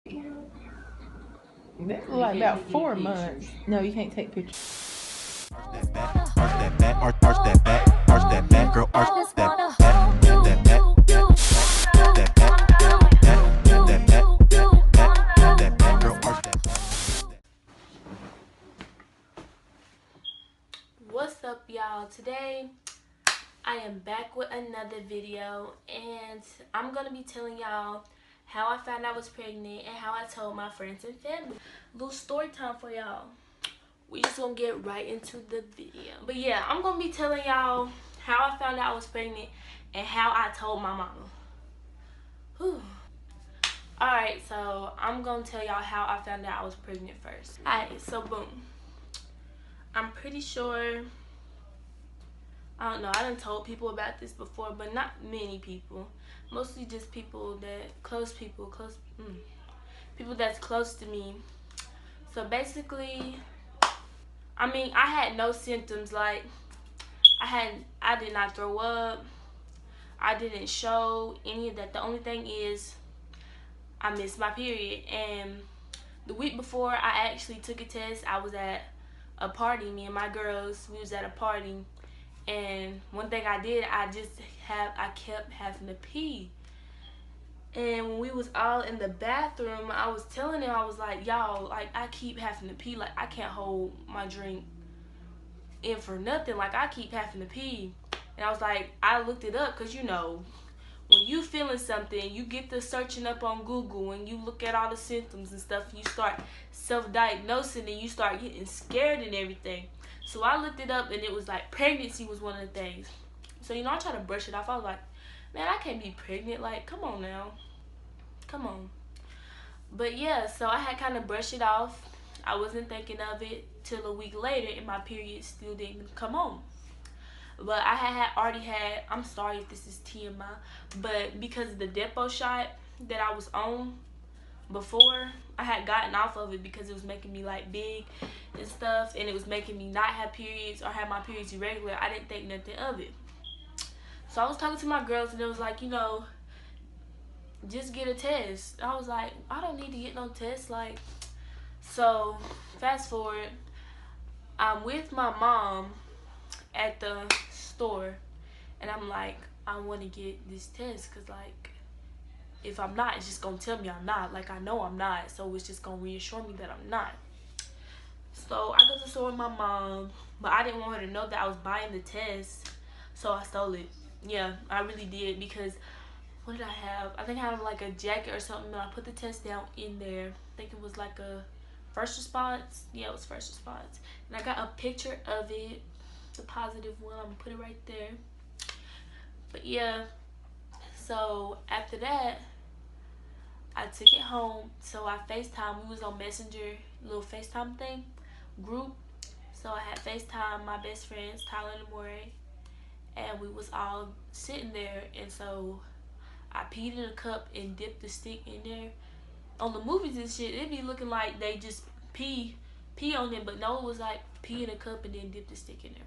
That's like about 4 months. No, you can't take pictures. Arch that back, arch that back, arch that back, arch that back, girl, arch that back, that back, that back, that back, girl, arch that back. What's up, y'all? Today I am back with another video, and I'm gonna be telling y'all how I found out I was pregnant and how I told my friends and family. Little story time for y'all. We just gonna get right into the video. But yeah, I'm gonna be telling y'all how I found out I was pregnant and how I told my mama. Whew. Alright, so I'm gonna tell y'all how I found out I was pregnant first. Alright, so boom. I'm pretty sure, I don't know, I done told people about this before, but not many people. Mostly just people that, people that's close to me. So basically, I mean, I had no symptoms. Like, I did not throw up. I didn't show any of that. The only thing is, I missed my period. And the week before I actually took a test, I was at a party. Me and my girls, we was at a party. And one thing I did, I kept having to pee. And when we was all in the bathroom, I was telling them, I was like, y'all, like, I keep having to pee. Like, I can't hold my drink in for nothing. Like, I keep having to pee. And I was like, I looked it up, because, you know, when you feeling something, you get to searching up on Google and you look at all the symptoms and stuff, you start self-diagnosing and you start getting scared and everything. So I looked it up, and it was like pregnancy was one of the things. So, you know, I tried to brush it off. I was like, man, I can't be pregnant. Like, come on now. Come on. But yeah, so I had kind of brushed it off. I wasn't thinking of it till a week later, and my period still didn't come on. But I had already had, I'm sorry if this is TMI, but because of the depot shot that I was on before, I had gotten off of it because it was making me like big and stuff, and it was making me not have periods or have my periods irregular. I didn't think nothing of it. So I was talking to my girls, and it was like, you know, just get a test. I was like, I don't need to get no test. Like, so fast forward, I'm with my mom at the store, and I'm like, I want to get this test, because like, if I'm not, it's just gonna tell me I'm not. Like, I know I'm not, so it's just gonna reassure me that I'm not. So I go to the store with my mom, but I didn't want her to know that I was buying the test, so I stole it. Yeah, I really did, because what did I have? I think I had like a jacket or something, and I put the test down in there. I think it was like a first response. Yeah, it was first response. And I got a picture of it, the positive one. I'm gonna put it right there. But yeah, so after that, I took it home. So I FaceTime. We was on Messenger, little FaceTime thing, group. So I had FaceTime my best friends, Tyler and Amore, and we was all sitting there. And so I peed in a cup and dipped the stick in there. On the movies and shit, it be looking like they just pee on it, but no, it was like pee in a cup and then dip the stick in there.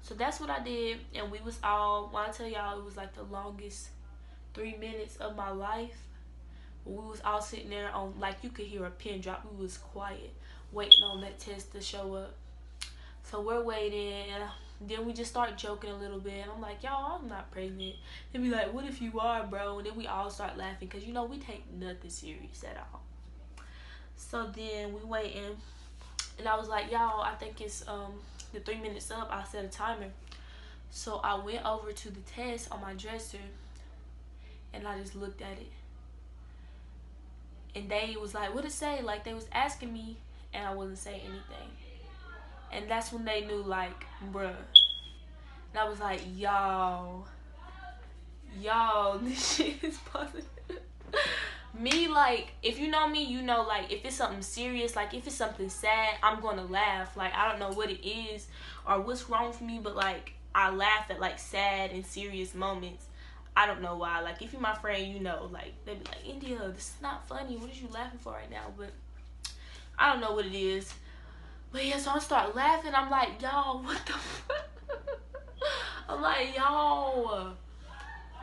So that's what I did, and we was all, when I tell y'all, it was like the longest 3 minutes of my life. We was all sitting there on, like, you could hear a pin drop. We was quiet, waiting on that test to show up. So we're waiting, and then we just start joking a little bit. And I'm like, y'all, I'm not pregnant. They be like, what if you are, bro? And then we all start laughing, because, you know, we take nothing serious at all. So then we waiting, and I was like, y'all, I think it's the 3 minutes up. I set a timer. So I went over to the test on my dresser, and I just looked at it. And they was like, what it say? Like, they was asking me, and I wasn't saying anything. And that's when they knew, like, bruh. And I was like, y'all, this shit is positive. Me, like, if you know me, you know, like, if it's something serious, like, if it's something sad, I'm gonna laugh. Like, I don't know what it is or what's wrong with me, but, like, I laugh at, like, sad and serious moments. I don't know why. Like, if you're my friend, you know, like, they be like, India, this is not funny. What is you laughing for right now? But I don't know what it is. But yeah, so I start laughing. I'm like, y'all, what the fuck? I'm like, y'all,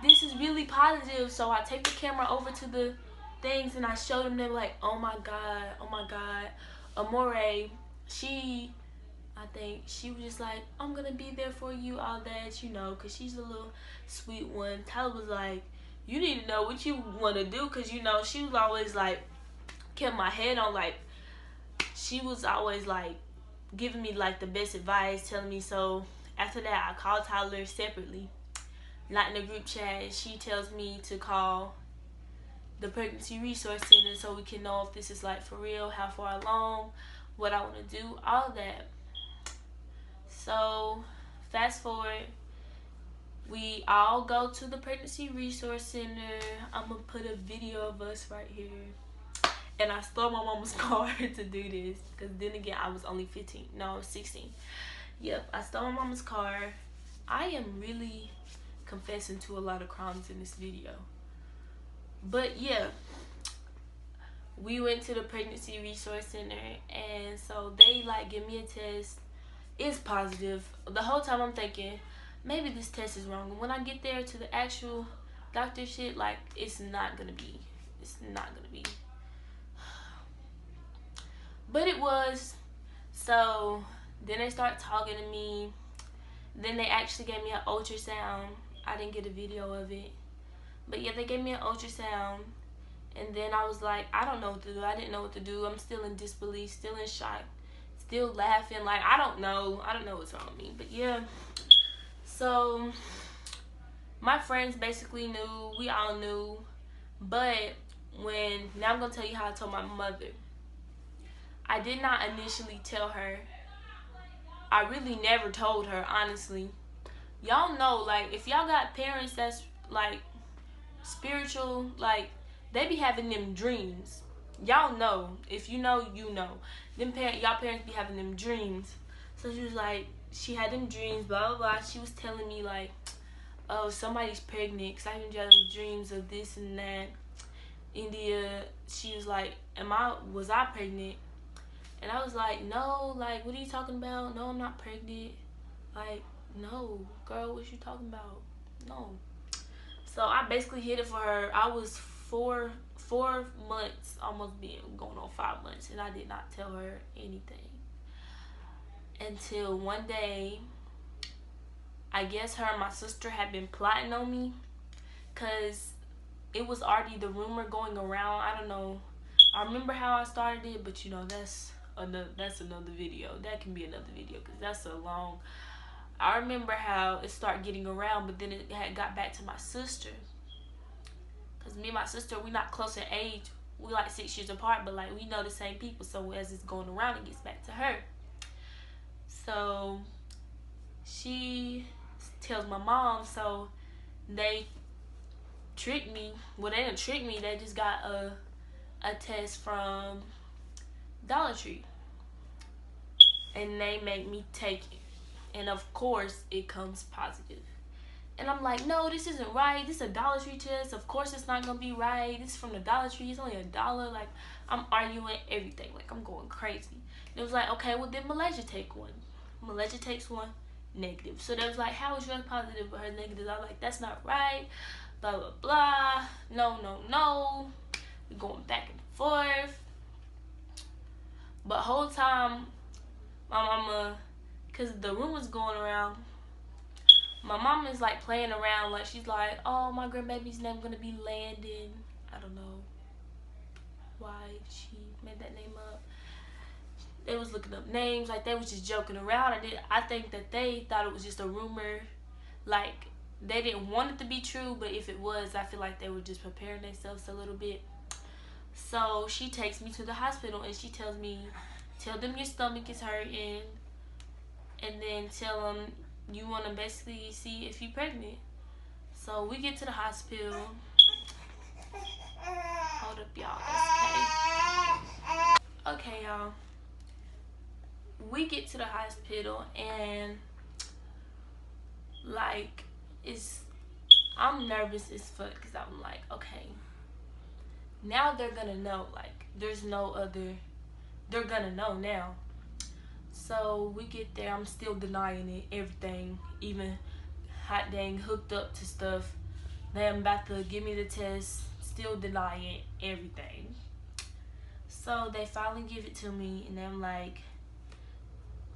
this is really positive. So I take the camera over to the things, and I showed them. They were like, oh my god. Amore, I think she was just like, I'm gonna be there for you, all that, you know, because she's a little sweet one. Tyler was like, you need to know what you want to do, because, you know, she was always like, kept my head on, like, she was always like giving me like the best advice, telling me. So after that, I called Tyler separately, not in the group chat, and she tells me to call the pregnancy resource center so we can know if this is like for real, how far along, what I want to do, all that. So fast forward, we all go to the pregnancy resource center. I'm gonna put a video of us right here. And I stole my mama's car to do this, because then again, I was only 15. No, I was 16. Yep, I stole my mama's car. I am really confessing to a lot of crimes in this video. But yeah, we went to the pregnancy resource center, and so they like give me a test. It's positive. The whole time I'm thinking, maybe this test is wrong. And when I get there to the actual doctor shit, like, it's not gonna be. But it was. So then they start talking to me. Then they actually gave me an ultrasound. I didn't get a video of it, but yeah, they gave me an ultrasound. And then I was like, I don't know what to do. I didn't know what to do. I'm still in disbelief, still in shock, still laughing. Like, I don't know what's wrong with me. But yeah, so my friends basically knew. We all knew. But now I'm gonna tell you how I told my mother. I did not initially tell her. I really never told her, honestly. Y'all know, like, if y'all got parents that's like spiritual, like, they be having them dreams. Y'all know. If you know, you know. Y'all parents be having them dreams. So she was like, she had them dreams, blah blah blah. She was telling me like, oh, somebody's pregnant, because I've been having dreams of this and that. India, she was like, was I pregnant? And I was like, no, like, what are you talking about? No, I'm not pregnant. Like, no, girl, what you talking about? No. So I basically hid it for her. I was four months, almost being going on 5 months, and I did not tell her anything. Until one day, I guess her and my sister had been plotting on me, because it was already the rumor going around. I don't know. I remember how I started it, but you know, that's another video. That can be another video, because that's a long. I remember how it started getting around, but then it had got back to my sister. Because me and my sister, we not close in age. We like 6 years apart, but like we know the same people. So as it's going around, it gets back to her. So she tells my mom. So they tricked me. Well, they didn't trick me. They just got a test from Dollar Tree, and they make me take it. And of course, it comes positive. And I'm like, no, this isn't right. This is a Dollar Tree test. Of course it's not gonna be right. This is from the Dollar Tree. It's only $1. Like, I'm arguing everything. Like, I'm going crazy. And it was like, okay, well then Malaysia take one. Malaysia takes one, negative. So they was like, how is yours positive but her negative? I was like, that's not right. Blah blah blah. No. We're going back and forth. But whole time, my mama, because the rumors going around, my mom is like playing around. Like, she's like, oh, my grandbaby's name gonna be Landon. I don't know why she made that name up. They was looking up names, like they was just joking around. I think that they thought it was just a rumor. Like, they didn't want it to be true, but if it was, I feel like they were just preparing themselves a little bit. So she takes me to the hospital, and she tells me, tell them your stomach is hurting, and then tell them you want to basically see if you're pregnant. So we get to the hospital. Hold up, y'all. Okay, y'all. We get to the hospital, and like, I'm nervous as fuck, because I'm like, okay, now they're gonna know. Like, there's no other, they're gonna know now. So we get there. I'm still denying it, everything, even hot dang hooked up to stuff. They am about to give me the test, still denying everything. So they finally give it to me, and I'm like,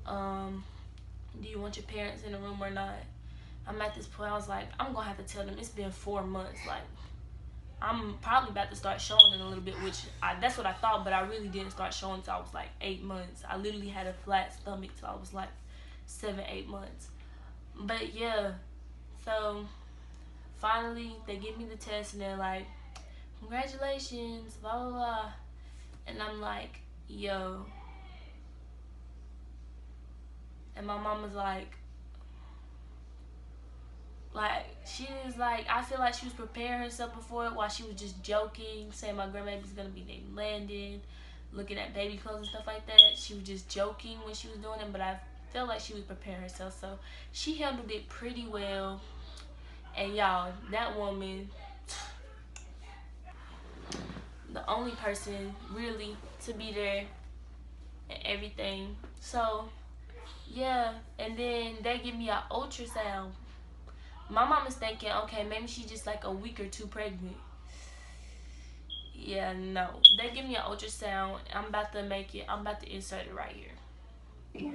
do you want your parents in the room or not? I'm at this point, I was like, I'm gonna have to tell them. It's been 4 months. Like, I'm probably about to start showing it a little bit, which that's what I thought, but I really didn't start showing until I was like 8 months. I literally had a flat stomach till I was like 7, 8 months. But yeah, so finally they give me the test and they're like, congratulations, blah blah blah. And I'm like, yo. And my mom was like, she was like, I feel like she was preparing herself before it while she was just joking, saying my grandbaby's gonna be named Landon, looking at baby clothes and stuff like that. She was just joking when she was doing it, but I felt like she was preparing herself, so she handled it pretty well. And y'all, that woman, the only person really to be there and everything. So yeah, and then they give me an ultrasound. My mom is thinking, okay, maybe she's just like a week or 2 pregnant. Yeah, no. They give me an ultrasound. I'm about to make it. I'm about to insert it right here.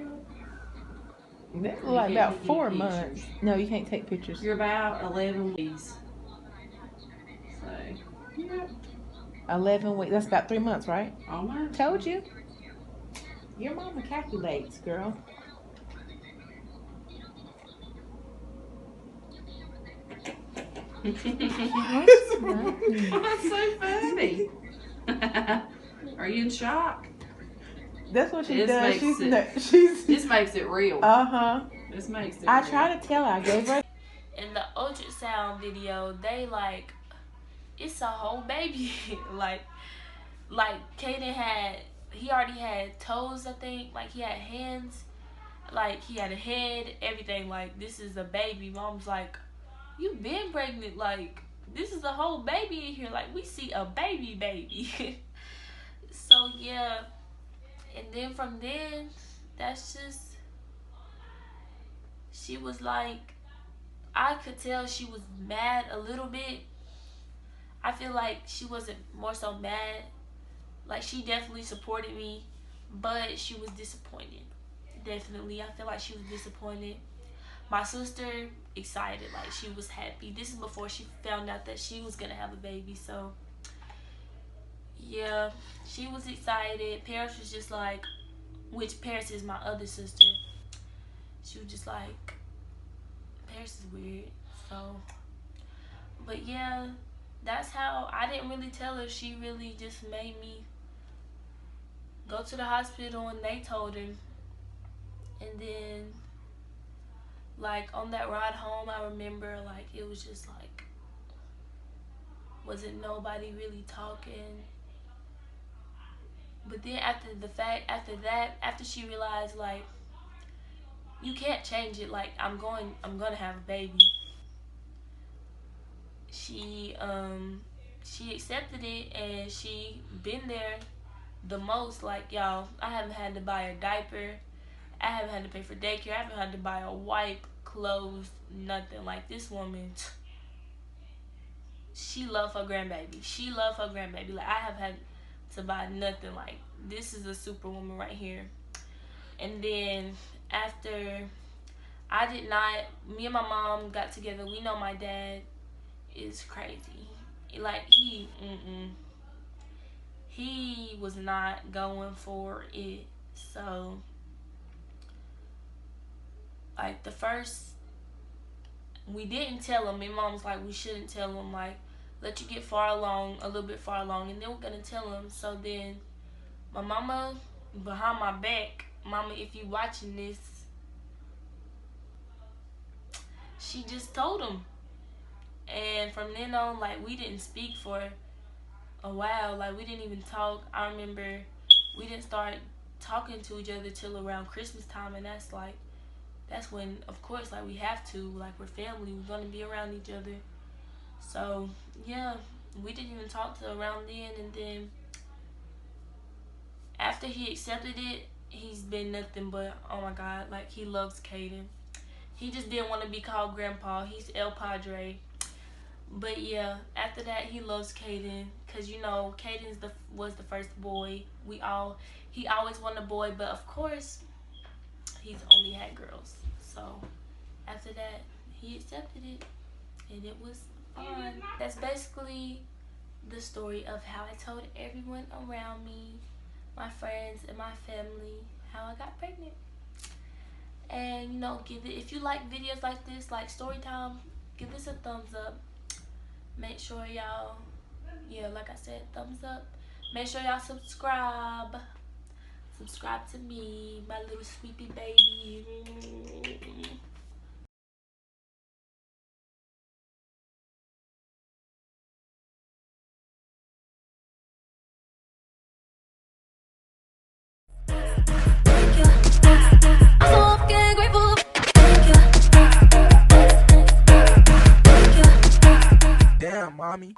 That look like about 4 months. No, you can't take pictures. You're about 11 weeks. So, yeah. 11 weeks. That's about 3 months, right? Almost. Told you. Your mama calculates, girl. That's so funny. Are you in shock? That's what she This does. makes She's This makes it real. This makes it I real. try to tell her. I gave her. In the ultrasound video, they like, it's a whole baby. like KAIDEN he already had toes, I think. Like, he had hands. Like, he had a head, everything. Like, this is a baby. Mom's like, you been pregnant. Like, this is a whole baby in here. Like, we see a baby. So, yeah. And then from then, that's just, she was like, I could tell she was mad a little bit. I feel like she wasn't more so mad. Like, she definitely supported me, but she was disappointed. Definitely, I feel like she was disappointed. My sister, excited, like, she was happy. This is before she found out that she was gonna have a baby, so yeah, she was excited. Paris was just like, which Paris is my other sister. She was just like, Paris is weird. So, but yeah, that's how. I didn't really tell her. She really just made me go to the hospital, and they told her. And then, like, on that ride home, I remember, like, it was just like, wasn't nobody really talking. But then after she realized, like, you can't change it, like, I'm gonna have a baby, she accepted it, and she been there the most. Like, y'all, I haven't had to buy a diaper, I haven't had to pay for daycare, I haven't had to buy a wipe, clothes, nothing. Like, this woman, she love her grandbaby. She love her grandbaby. Like, I have had to buy nothing. Like, this is a superwoman right here. And then after, me and my mom got together. We know my dad is crazy. Like, he was not going for it. So, like, we didn't tell him. My mom was like, we shouldn't tell him. Like, let you get a little bit far along, and then we're gonna tell him. So then my mama, behind my back, mama, if you watching this, she just told him. And from then on, like, we didn't speak for a while. Like, we didn't even talk. I remember we didn't start talking to each other till around Christmas time, and that's when, of course, like, we have to, like, we're family, we're gonna be around each other. So yeah, we didn't even talk till around then. And then after he accepted it, he's been nothing but, oh my God, like, he loves KAIDEN. He just didn't want to be called grandpa. He's El Padre. But yeah, after that he loves KAIDEN, cause you know KAIDEN was the first boy. He always wanted a boy, but of course he's only had girls. So after that he accepted it, and it was fun. That's basically the story of how I told everyone around me, my friends and my family, how I got pregnant. And you know, if you like videos like this, like story time, give this a thumbs up. Make sure y'all, yeah, like I said, thumbs up. Make sure y'all subscribe to me, my little sweetie baby. Damn, mommy.